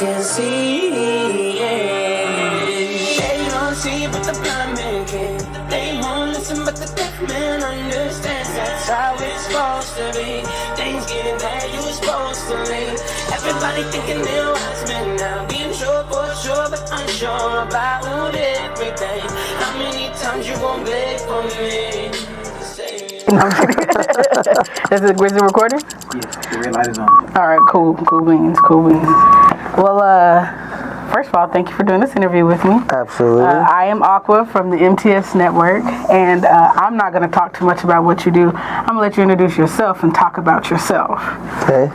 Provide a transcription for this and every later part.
can see. They don't see but the blind man can. They won't listen but the deaf man understands. That's how it's supposed to be. Things getting bad, you was supposed to leave. Everybody thinking they're wise men now, being sure for sure but unsure about everything. How many times you gon' beg for me? Is it recording? Yeah, the red light is on. All right, cool beans. Well, first of all, thank you for doing this interview with me. Absolutely. I am Aqua from the MTS Network, and I'm not going to talk too much about what you do. I'm going to let you introduce yourself and talk about yourself. Okay.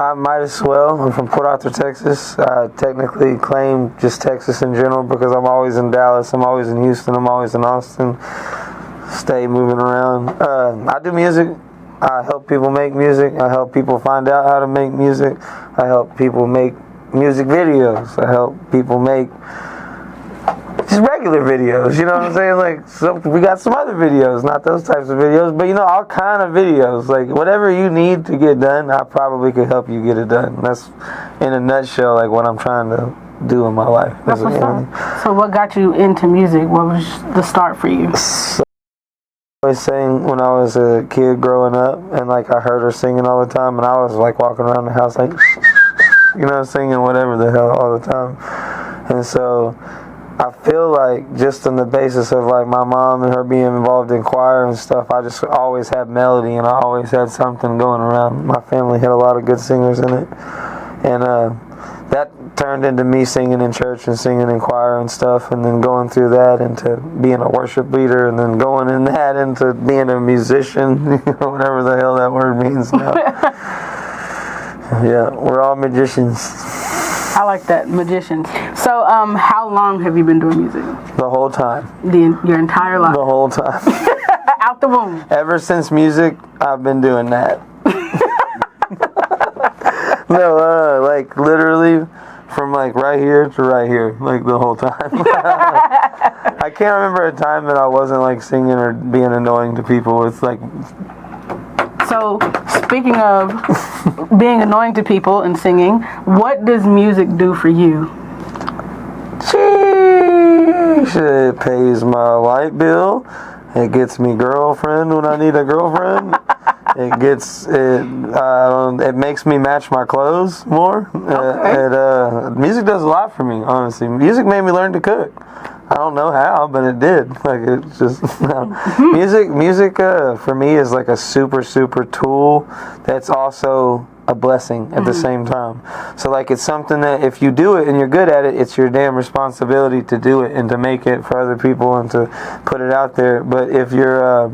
I'm Midas. I'm from Port Arthur, Texas. I technically claim just Texas in general because I'm always in Dallas, I'm always in Houston, I'm always in Austin. Stay moving around. I do music. I help people make music. I help people find out how to make music. I help people make music videos. I help people make just regular videos, you know what I'm saying? We got some other videos, not those types of videos, but all kind of videos. Like whatever you need to get done, I probably could help you get it done. That's in a nutshell like what I'm trying to do in my life. That's what's up. So what got you into music? What was the start for you? I always sang when I was a kid growing up, and I heard her singing all the time, and I was walking around the house singing whatever the hell all the time. And so I feel like just on the basis of my mom and her being involved in choir and stuff, I just always had melody and I always had something going around. My family had a lot of good singers in it, and that turned into me singing in church and singing in choir and stuff, and then going through that into being a worship leader, and then going in that into being a musician, whatever the hell that word means now. Yeah, we're all magicians. I like that, magicians. So, how long have you been doing music? The whole time. Your entire life? The whole time. Out the womb? Ever since music, I've been doing that. No, literally from right here to right here, the whole time. I can't remember a time that I wasn't singing or being annoying to people. It's So, speaking of being annoying to people and singing, what does music do for you? Sheesh, it pays my light bill. It gets me girlfriend when I need a girlfriend. It makes me match my clothes more. Okay. Music does a lot for me, honestly. Music made me learn to cook. I don't know how, but it did. It's just music for me is a super tool that's also a blessing at the same time. So it's something that if you do it and you're good at it, it's your damn responsibility to do it and to make it for other people and to put it out there. But if you're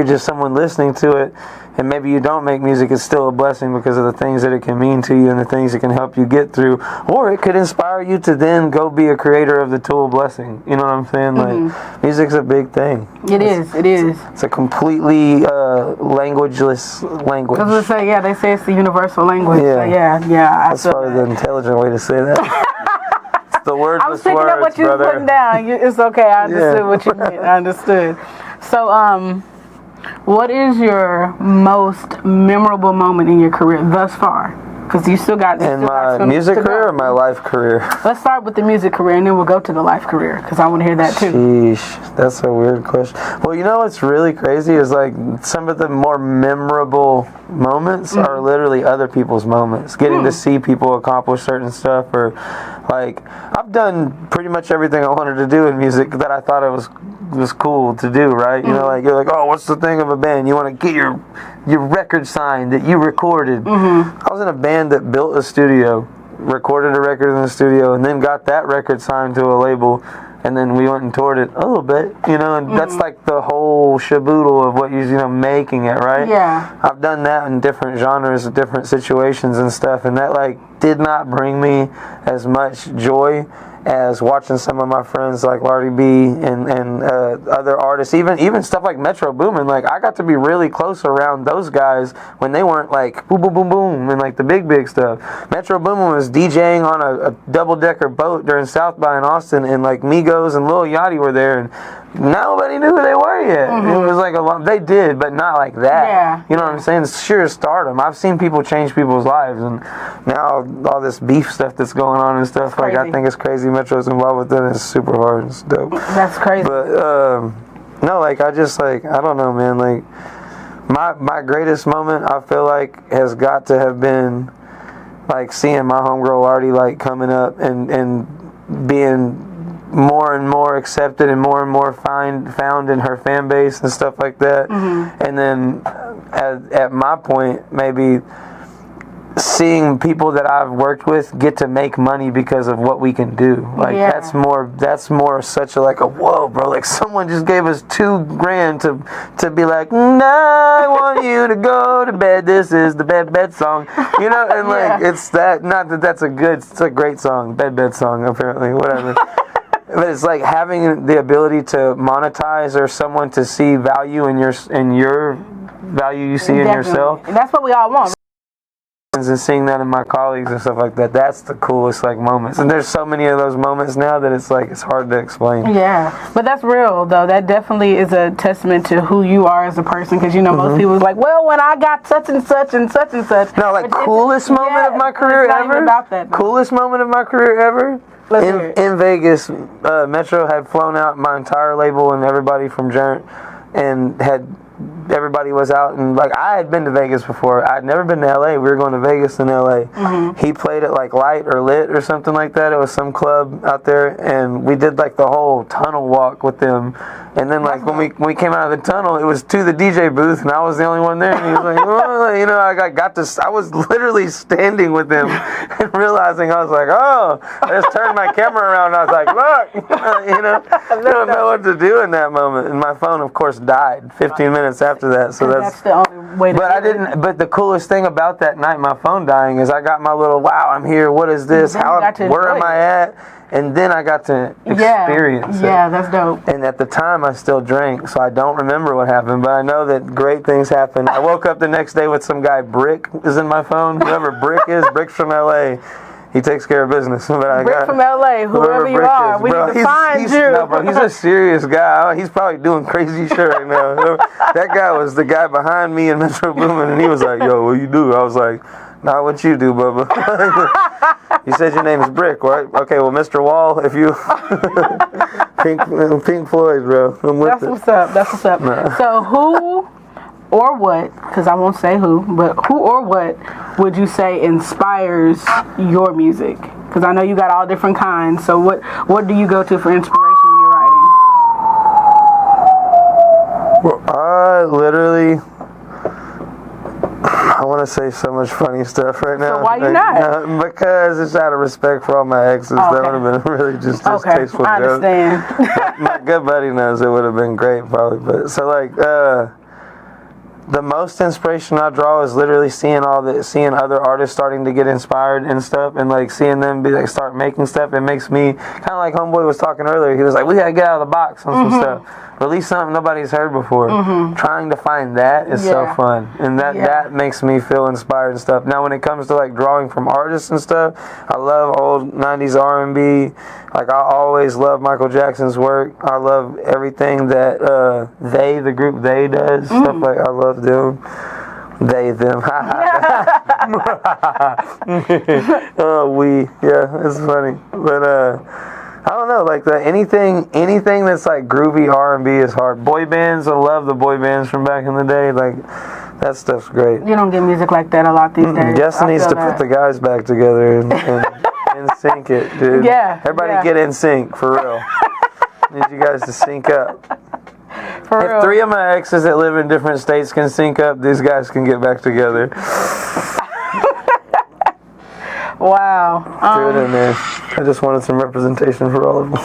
just someone listening to it and maybe you don't make music, it's still a blessing because of the things that it can mean to you and the things it can help you get through. Or it could inspire you to then go be a creator of the tool blessing. You know what I'm saying? Music's a big thing. It is. It's a completely languageless language. I was going to say, yeah, they say it's the universal language. Yeah. So yeah. That's probably the intelligent way to say that. It's the wordless words, I was picking up what you were putting down. It's okay. I understood what you meant. I understood. So, what is your most memorable moment in your career thus far? Because you still got... In my music career or my life career? Let's start with the music career and then we'll go to the life career because I want to hear that too. Sheesh, that's a weird question. Well, what's really crazy is some of the more memorable moments are literally other people's moments. Getting to see people accomplish certain stuff, or I've done pretty much everything I wanted to do in music that I thought it was cool to do, right? You're oh, what's the thing of a band? You want to get your record signed that you recorded. I was in a band that built a studio, recorded a record in the studio, and then got that record signed to a label, and then we went and toured it a little bit, and that's the whole shaboodle of what you're making it, right? Yeah. I've done that in different genres, different situations and stuff, and that did not bring me as much joy as watching some of my friends like Lardy B and other artists, even stuff like Metro Boomin. Like, I got to be really close around those guys when they weren't like boom, boom, boom, boom, and like the big stuff. Metro Boomin was DJing on a double-decker boat during South by in Austin, and like Migos and Lil Yachty were there, and nobody knew who they were yet. It was like they did, but not like that. Yeah. You know what I'm saying? It's sheer stardom. I've seen people change people's lives, and now all this beef stuff that's going on and stuff, like, I think it's crazy. Metro's involved with it. It's super hard. It's dope. That's crazy. But no, like, I just, like, I don't know, man. Like, my greatest moment, I feel like, has got to have been, like, seeing my homegirl already, like, coming up and being more and more accepted and more found in her fan base and stuff like that. And then at my point, maybe seeing people that I've worked with get to make money because of what we can do. Like, that's more such a, like, a whoa, bro, like, someone just gave us $2,000 to be like, I want you to go to bed, this is the bed song, you know. And like, it's that, not that that's it's a great song, bed song, apparently, whatever. But it's like having the ability to monetize, or someone to see value in your value you see in yourself. And that's what we all want. And seeing that in my colleagues and stuff like that, that's the coolest, like, moments. And there's so many of those moments now that it's like, it's hard to explain. Yeah, but that's real, though. That definitely is a testament to who you are as a person, because, you know, most people's like, well, when I got such and such and such and such. No, like, coolest moment of my career ever? About that, coolest moment of my career ever? In Vegas, Metro had flown out my entire label and everybody from Journey, and everybody was out, and like, I had been to Vegas before. I'd never been to LA. We were going to Vegas in LA. He played at like Light or Lit or something like that. It was some club out there, and we did like the whole tunnel walk with them. And then like when we came out of the tunnel, it was to the DJ booth, and I was the only one there. And he was like, oh, you know, I was literally standing with him and realizing, I was like, oh, I just turned my camera around, and I was like, look, you know, I don't know what to do in that moment. And my phone, of course, died 15 minutes after that. So that's the only way to But the coolest thing about that night, my phone dying, is I got my little, wow, I'm here, what is this, where am I at? And then I got to experience it. Yeah, that's dope. And at the time, I still drank, so I don't remember what happened, but I know that great things happened. I woke up the next day with some guy, Brick, is in my phone. Whoever Brick is, Brick's from LA. He takes care of business. But Brick from LA, whoever you are, we need to find you. No, bro, he's a serious guy. He's probably doing crazy shit right now. That guy was the guy behind me in Metro Boomin, and he was like, yo, what you do? I was like, not what you do, Bubba. You said your name is Brick, right? Okay, well, Mr. Wall, if you... Pink Floyd, bro. I'm with it. That's what's up. Nah. So who or what, because I won't say who, but who or what would you say inspires your music? Because I know you got all different kinds. So what do you go to for inspiration when you're writing? Well, I literally... I want to say so much funny stuff right now. So why you not? Because it's out of respect for all my exes. Okay. That would have been really just distasteful. I understand. My good buddy knows it would have been great, probably. But so like, the most inspiration I draw is literally seeing other artists starting to get inspired and stuff, and like seeing them be like start making stuff. It makes me kind of like Homeboy was talking earlier. He was like, we gotta get out of the box on some stuff. Release something nobody's heard before. Trying to find that is so fun, and that makes me feel inspired and stuff. Now when it comes to like drawing from artists and stuff, I love old 90s R&B. Like, I always love Michael Jackson's work. I love everything that the group They does. Stuff like, I love them. They, them. It's funny. But I don't know, like anything that's like groovy R&B is hard. Boy bands, I love the boy bands from back in the day. Like, that stuff's great. You don't get music like that a lot these days. Jess needs to put the guys back together and sync it, dude. Yeah. Everybody get in sync, for real. Need you guys to sync up. For real. If 3 of my exes that live in different states can sync up, these guys can get back together. Wow. Do it in there. I just wanted some representation for all of them.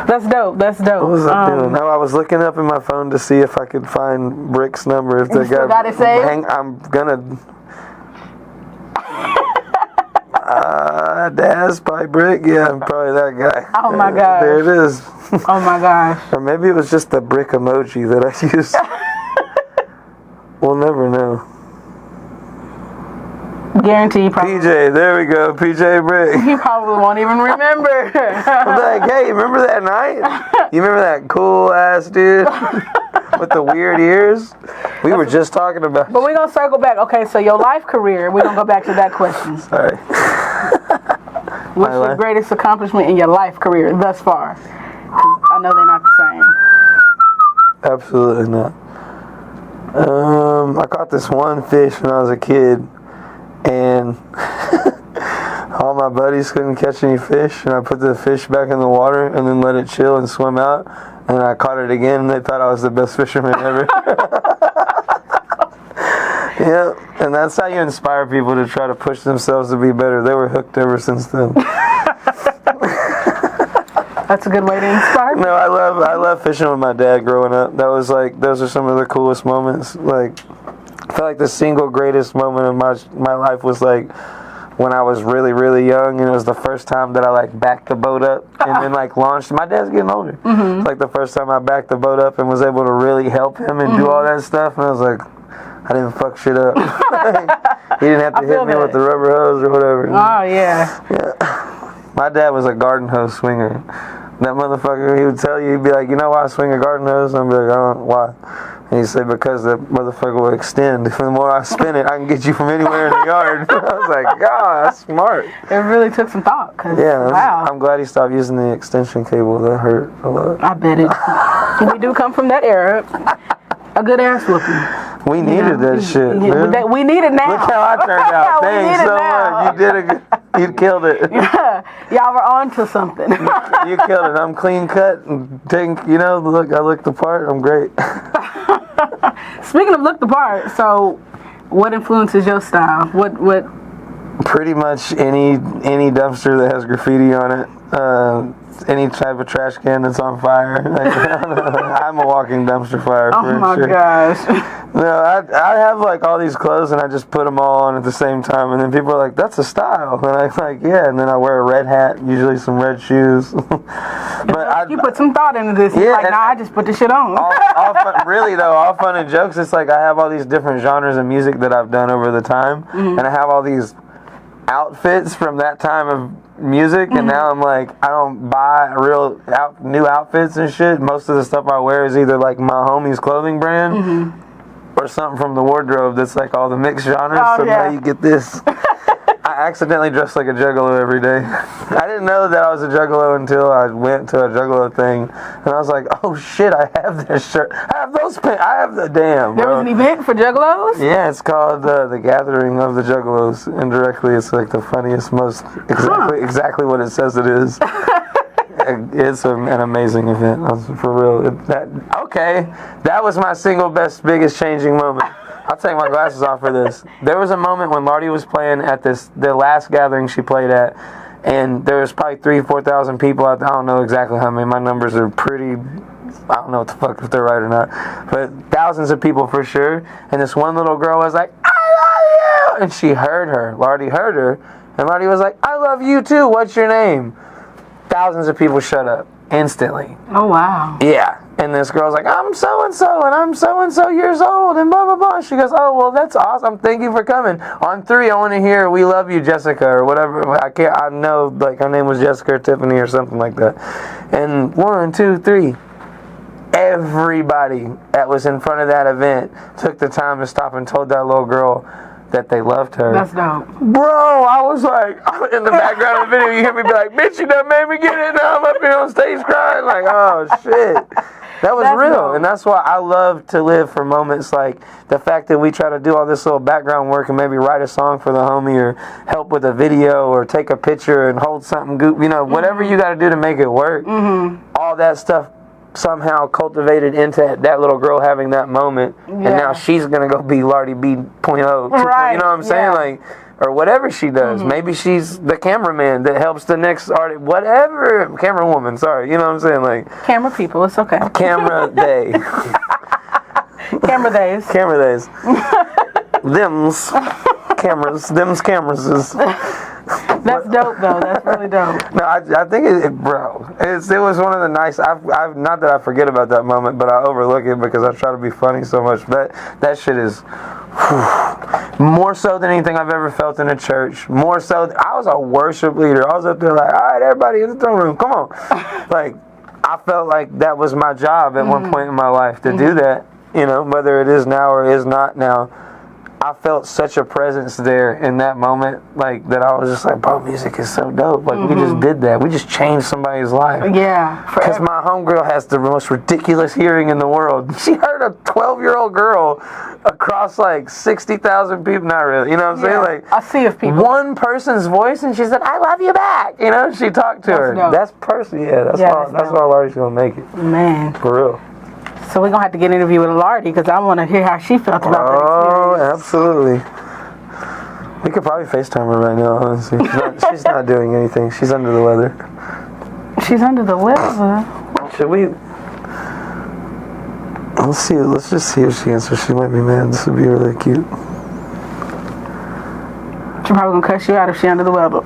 That's dope. What was I doing? No, I was looking up in my phone to see if I could find Brick's number. If the guy got it saved? I'm gonna. Daz by Brick? Yeah, I'm probably that guy. Oh my gosh. There it is. Oh my gosh. Or maybe it was just the brick emoji that I used. We'll never know. Guarantee you probably. PJ, there we go, PJ Brick. He probably won't even remember. I'm like, hey, remember that night? You remember that cool ass dude with the weird ears? We were just talking about. But we're gonna circle back. Okay, so your life career. We're gonna go back to that question. Sorry. What's your greatest accomplishment in your life career thus far? 'Cause I know they're not the same. Absolutely not. I caught this one fish when I was a kid, and all my buddies couldn't catch any fish, and I put the fish back in the water and then let it chill and swim out, and I caught it again, and they thought I was the best fisherman ever. Yeah, and that's how you inspire people to try to push themselves to be better. They were hooked ever since then. That's a good way to inspire people. No, I love fishing with my dad growing up. That was like, those are some of the coolest moments. Like, I feel like the single greatest moment of my life was like when I was really, really young, and it was the first time that I like backed the boat up and then like launched. My dad's getting older. It's like the first time I backed the boat up and was able to really help him and do all that stuff, and I was like, I didn't fuck shit up. He didn't have to hit me with the rubber hose or whatever. Oh, yeah. My dad was a garden hose swinger. That motherfucker, he would tell you, he'd be like, you know why I swing a garden hose? And I'd be like, I don't know why. And he'd say, because the motherfucker will extend. The more I spin it, I can get you from anywhere in the yard. I was like, God, that's smart. It really took some thought. Yeah, wow. I'm glad he stopped using the extension cable. That hurt a lot. I bet it. We do come from that era. A good ass whooping. We needed that shit. We need it now. Look how I turned out. Thanks so much. You did a good. You killed it. Yeah, y'all were on to something. You killed it. I'm clean cut and taking. Look, I looked the part. I'm great. Speaking of look the part, so what influences your style? What? Pretty much any dumpster that has graffiti on it. Any type of trash can that's on fire. I'm a walking dumpster fire for sure. Oh my gosh. No, I have like all these clothes and I just put them all on at the same time, and then people are like, that's a style, and I'm like, yeah, and then I wear a red hat, usually some red shoes. But you put some thought into this. Yeah, Like, nah, I just put this shit on. all fun, really though, all fun and jokes. It's like I have all these different genres of music that I've done over the time, and I have all these outfits from that time of music, and now I'm like, I don't buy new outfits and shit. Most of the stuff I wear is either like my homie's clothing brand or something from the wardrobe that's like all the mixed genres. Oh, so yeah. now you get this. I accidentally dress like a juggalo every day. I didn't know that I was a juggalo until I went to a juggalo thing, and I was like, oh shit, I have this shirt. I have those pants. I have the damn, bro. There was an event for juggalos? Yeah, it's called the Gathering of the Juggalos. Indirectly, it's like the funniest, most exactly what it says it is. It's an amazing event, for real. That was my single biggest changing moment. I'll take my glasses off for this. There was a moment when Lardy was playing at the last gathering she played at, and there was probably 3,000-4,000 people out there. I don't know exactly how many. My numbers are pretty. I don't know what the fuck if they're right or not, but thousands of people for sure. And this one little girl was like, I love you, and she heard her. Lardy heard her, and Lardy was like, I love you too. What's your name? Thousands of people shut up instantly. Oh wow. Yeah. And this girl's like, I'm so-and-so, and I'm so-and-so years old, and blah, blah, blah. She goes, oh, well, that's awesome. Thank you for coming. On 3, I want to hear, we love you, Jessica, or whatever. I know, like, her name was Jessica or Tiffany or something like that. And 1, 2, 3. Everybody that was in front of that event took the time to stop and told that little girl that they loved her. That's dope. Bro, I was like, in the background of the video, you hear me be like, bitch, you done made me get it. Now I'm up here on stage crying. Like, oh, shit. That was real. Dope. And that's why I love to live for moments like the fact that we try to do all this little background work and maybe write a song for the homie or help with a video or take a picture and hold something, whatever you got to do to make it work. All that stuff somehow cultivated into that little girl having that moment, and now she's gonna go be Lardy B.0. Right. You know what I'm saying? Like, or whatever she does. Maybe she's the cameraman that helps the next artist. Whatever, camera woman. Sorry, you know what I'm saying? Like camera people. It's okay. Camera day. Camera days. Camera days. Them's cameras. Them's cameras is. That's dope, though. That's really dope. No, I think it was one of the nice. I've not that I forget about that moment, but I overlook it because I try to be funny so much. That shit is. More so than anything I've ever felt in a church. More so, I was a worship leader. I was up there like, all right, everybody in the throne room, come on. Like, I felt like that was my job at one point in my life to do that. You know, whether it is now or is not now. I felt such a presence there in that moment, like, that I was just like, bro, music is so dope. Like, we just did that. We just changed somebody's life. Yeah. Because my homegirl has the most ridiculous hearing in the world. She heard a 12-year-old girl across, like, 60,000 people. Not really. You know what I'm saying? Like, a sea of people. One person's voice, and she said, I love you back. You know, she talked to her. Dope. That's person. Yeah, that's why Larry's going to make it. Man. For real. So we're going to have to get an interview with Lardy because I want to hear how she felt about that experience. Oh, absolutely. We could probably FaceTime her right now, honestly. She's not doing anything. She's under the weather. She's under the weather? Should we? Let's see. Let's just see if she answers. She might be mad. This would be really cute. She's probably going to cuss you out if she's under the weather.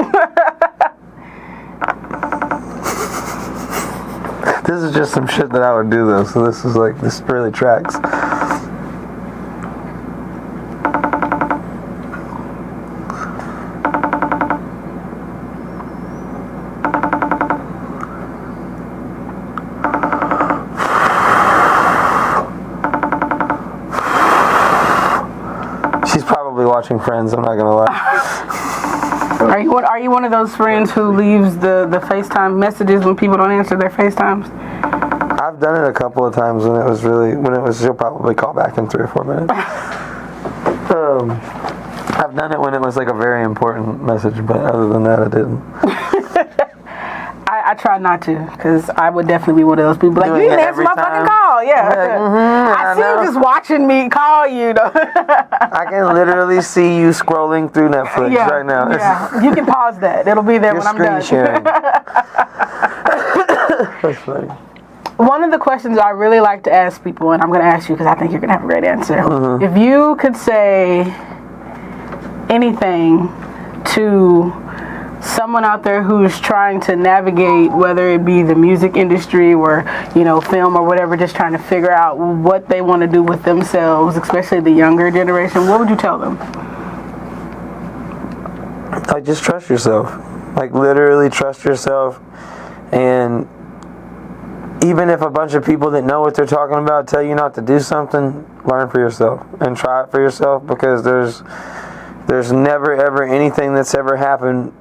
This is just some shit that I would do, though. So this really tracks. She's probably watching Friends. I'm not gonna lie. Are you one of those friends who leaves the FaceTime messages when people don't answer their FaceTimes? I've done it a couple of times when it was she'll probably call back in 3 or 4 minutes. I've done it when it was like a very important message, but other than that, I didn't. I try not to, because I would definitely be one of those people like, you didn't answer my fucking call. Yeah. I see you just watching me call you. I can literally see you scrolling through Netflix right now. Yeah. You can pause that. It'll be there when I'm done. Sharing. That's funny. One of the questions I really like to ask people, and I'm going to ask you because I think you're going to have a great answer. If you could say anything to someone out there who's trying to navigate, whether it be the music industry or, film or whatever, just trying to figure out what they want to do with themselves, especially the younger generation, what would you tell them? Like, just trust yourself. Like, literally trust yourself. And even if a bunch of people that know what they're talking about tell you not to do something, learn for yourself and try it for yourself, because there's never ever anything that's ever happened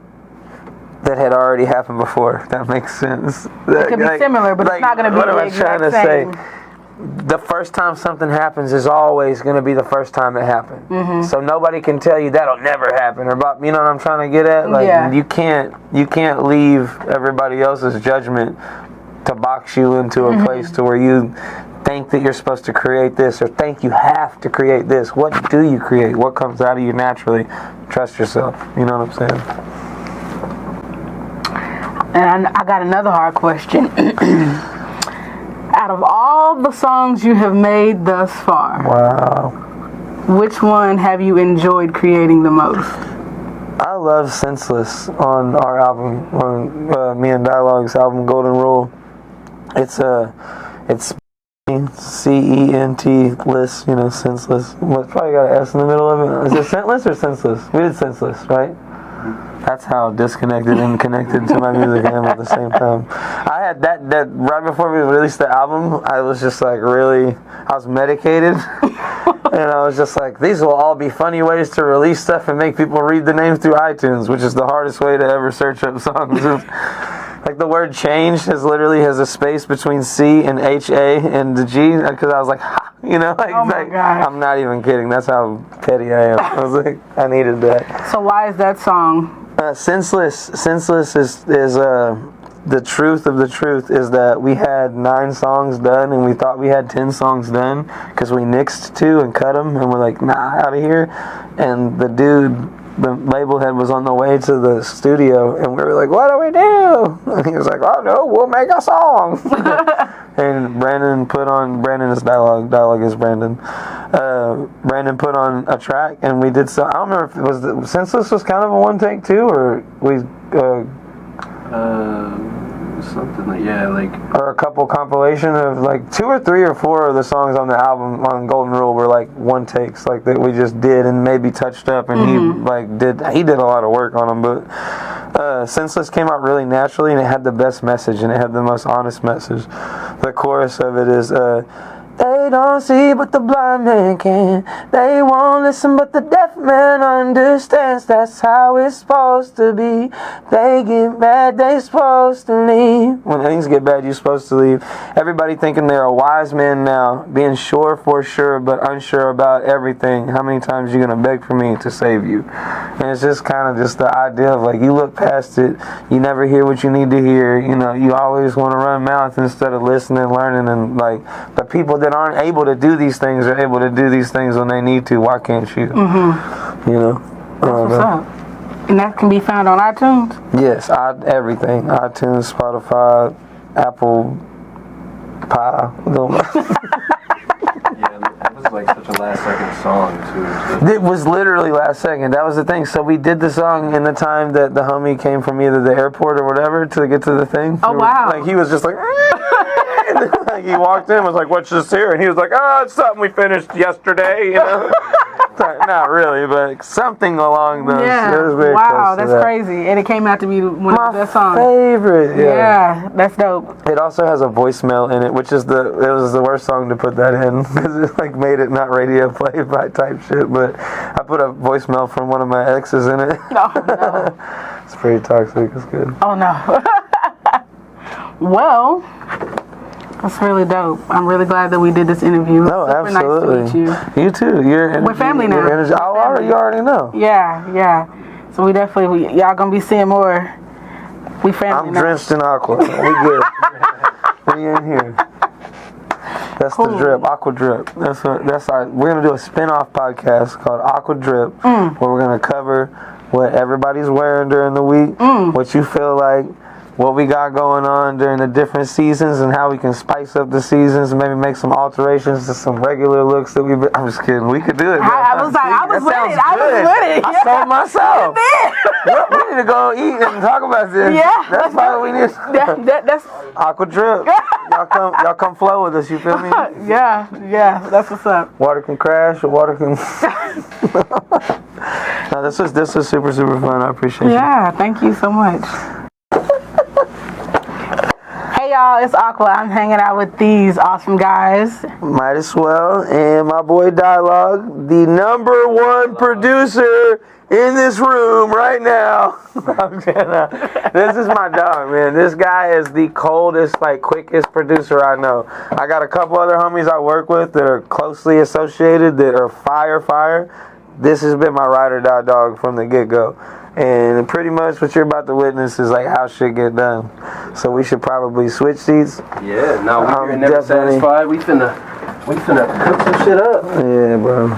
that had already happened before. If that makes sense. It could be similar, but it's not going to be the exact same. The first time something happens is always going to be the first time it happened. So nobody can tell you that'll never happen, or you know what I'm trying to get at? Like, you can't leave everybody else's judgment to box you into a place to where you think that you're supposed to create this or think you have to create this. What do you create? What comes out of you naturally? Trust yourself. You know what I'm saying? And I got another hard question. Out of all the songs you have made thus far, which one have you enjoyed creating the most? I love Senseless on our album, on me and Dialogue's album, Golden Rule. It's C-E-N-T list, senseless. It's probably got an S in the middle of it. Is it Senseless or Senseless? We did Senseless, right? That's how disconnected and connected to my music I am at the same time. I had that right before we released the album, I was just like I was medicated. And I was just like, these will all be funny ways to release stuff and make people read the name through iTunes, which is the hardest way to ever search up songs. Like, the word change has a space between C and H-A and the G, because I was like, ha, oh my God. I'm not even kidding. That's how petty I am. I was like, I needed that. So why is that song? Senseless is the truth of the truth is that we had 9 songs done and we thought we had 10 songs done because we nixed 2 and cut them, and we're like, nah, out of here. And the label head was on the way to the studio, and we were like, what do we do? And he was like, oh no, we'll make a song. And Brandon is Dialogue is Brandon. Brandon put on a track, and we did so. I don't remember if it was Senseless was kind of a one take too, or we something like, yeah, like... Or a couple compilation of like 2 or 3 or 4 of the songs on the album on Golden Rule were like one takes, like that we just did and maybe touched up, and he did a lot of work on them. But Senseless came out really naturally, and it had the best message, and it had the most honest message. The chorus of it is they don't see but the blind man can. They won't listen but the deaf man understands. That's how it's supposed to be. They get mad, they supposed to leave. When things get bad, you're supposed to leave. Everybody thinking they're a wise man now, being sure for sure but unsure about everything. How many times you gonna beg for me to save you? And it's just kind of just the idea of like, you look past it, you never hear what you need to hear. You know, you always want to run mouth instead of listening, learning, and like the people that aren't able to do these things are able to do these things when they need to. Why can't you? Mm-hmm. You know? That's what's up. And that can be found on iTunes? Yes, everything. iTunes, Spotify, Apple Pie. Yeah, that was like such a last second song too. It was literally last second. That was the thing. So we did the song in the time that the homie came from either the airport or whatever to get to the thing. Oh, wow. Like he was just like... Like he walked in and was like, "What's this here?" And he was like, "Oh, it's something we finished yesterday." You know, not really, but something along those. Yeah. Wow, that's crazy. And it came out to be one of the best songs. Favorite. Yeah, that's dope. It also has a voicemail in it, which is it was the worst song to put that in because it like made it not radio play by type shit. But I put a voicemail from one of my exes in it. No. It's pretty toxic. It's good. Oh no. Well. That's really dope. I'm really glad that we did this interview. No, super absolutely. Nice to meet you. You too. We're family now. You already know. Yeah. So we definitely, y'all gonna be seeing more. We family I'm now. drenched in Aqua. We good. We in here. That's cool. The drip, Aqua Drip. We're gonna do a spin-off podcast called Aqua Drip, where we're gonna cover what everybody's wearing during the week, what you feel like, what we got going on during the different seasons, and how we can spice up the seasons and maybe make some alterations to some regular looks that we've been. I'm just kidding. We could do it. I was with it. I sold myself. We need to go eat and talk about this. Yeah. That's why we need. That's Aqua Drip. Y'all come flow with us. You feel me? Yeah. That's what's up. Water can crash or water can. No, this was super fun. I appreciate it. Yeah. Thank you so much. Hey y'all, it's Aqua. I'm hanging out with these awesome guys. Midas and my boy Dialogue, the #1 producer in this room right now. This is my dog, man. This guy is the coldest, quickest producer I know. I got a couple other homies I work with that are closely associated, that are fire. This has been my ride or die dog from the get-go. And pretty much what you're about to witness is how shit get done. So we should probably switch seats. Yeah, no, we're never satisfied. We finna cook some shit up. Yeah, bro.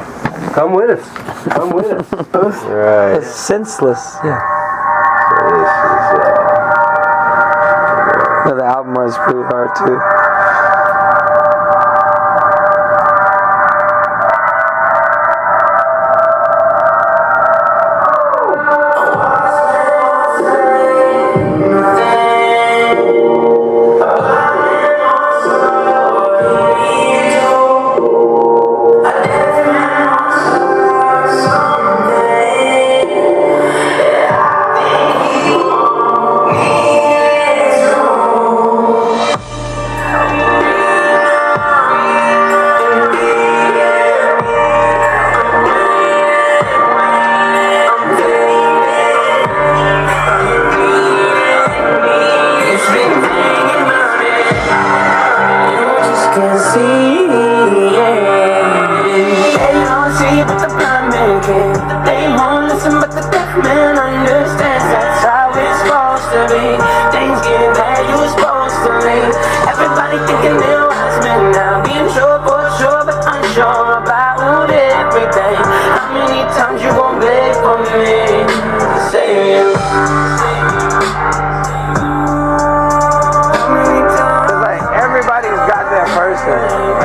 Come with us. Right. It's senseless. Yeah. So the album was pretty hard too.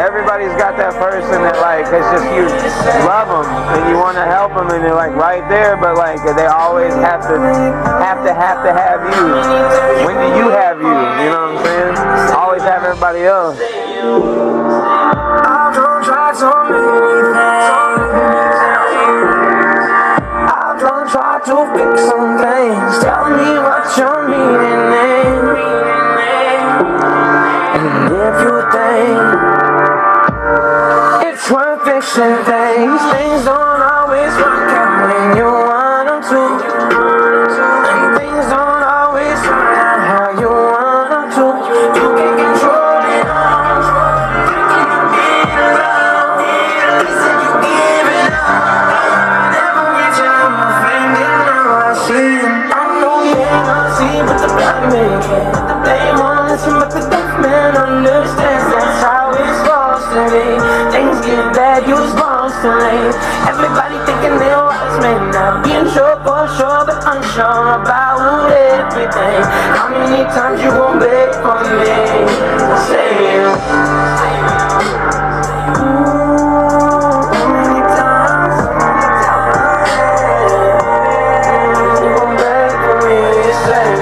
Everybody's got that person that it's just you love them and you want to help them and they're like right there, but like they always have to have you. When do you have you? You know what I'm saying? Always have everybody else. I don't try so many things. I don't try to fix some things. Tell me what you're meaning. And if you think it's worth fixing things don't always work out when you want them to. And things don't always turn out how you want them to. You can control it all. You give it up. He said you give it up. Never reach out my friend and now I see it. I know you ain't gonna see but the blind man can. They won't listen but the deaf man understands. That's how it's supposed to be. Things get bad, you supposed to leave. Everybody thinking they're wise men now. Being sure for sure but unsure about everything. How many times you gon' beg for me? Say it. How many times you gon' beg for me? Say it.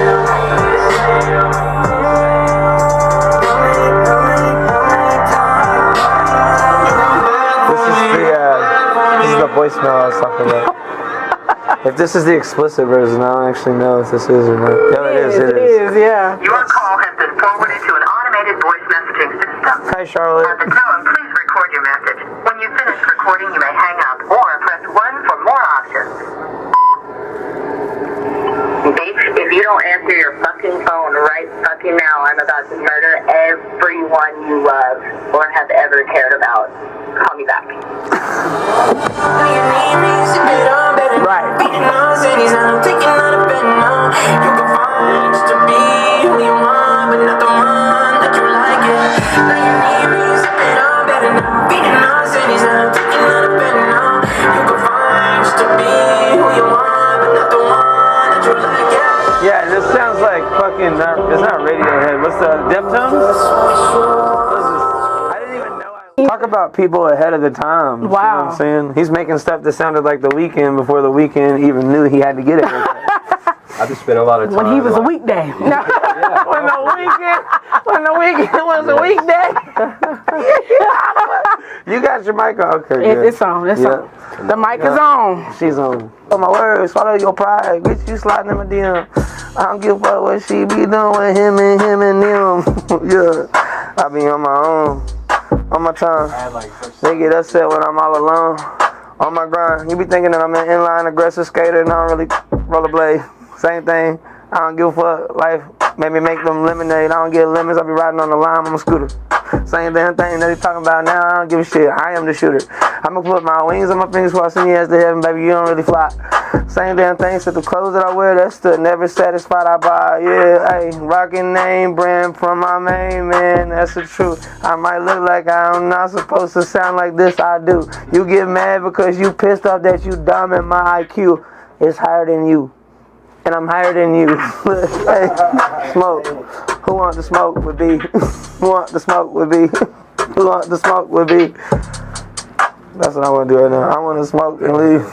This is the voicemail I was talking about. If this is the explicit version, I don't actually know if this is or not. No, it is. It is, yeah. Your call has been forwarded to an automated voice messaging system. Hi, Charlotte. At the tone, please record your message. When you finish recording, you may hang up or press 1 for more options. Bitch, if you don't answer your fucking phone right fucking now, I'm about to murder everyone you love or have ever cared about. Call me back. Right. You can find just to be who you want, but not the one that you like it. Now you need me, so it all better now. Beating on cities, I'm taking out of bed now. You can find just to be who you want, but not the one that you like it. Yeah, this sounds like fucking. It's not Radiohead. What's the Deftones? I didn't even know. Talk about people ahead of the time. Wow. You know what I'm saying? He's making stuff that sounded like The Weeknd before The Weeknd even knew he had to get it. I just spent a lot of time. When he was a weekday. When the weekend was a weekday. You got your mic on. Okay, good. It's on. It's on. The mic is on. She's on. Oh my word, swallow your pride. Bitch, you sliding in my DM. I don't give a fuck what she be doing with him and them. Yeah. I be on my own. On my time. They get upset when I'm all alone. On my grind. You be thinking that I'm an inline aggressive skater and I don't really rollerblade. Same thing. I don't give a fuck. Life made me make them lemonade. I don't get lemons. I be riding on the lime on a scooter. Same damn thing that they talking about now. I don't give a shit. I am the shooter. I'ma put my wings on my fingers before I send your ass to heaven, baby. You don't really fly. Same damn thing. Said the clothes that I wear, that's the never satisfied I buy. Yeah, hey, rockin' name brand from my main man. That's the truth. I might look like I'm not supposed to sound like this. I do. You get mad because you pissed off that you dumb and my IQ is higher than you. And I'm higher than you. Hey, smoke. Who want the smoke with me? Who want the smoke with me? Who want the smoke with me? That's what I want to do right now. I want to smoke and leave.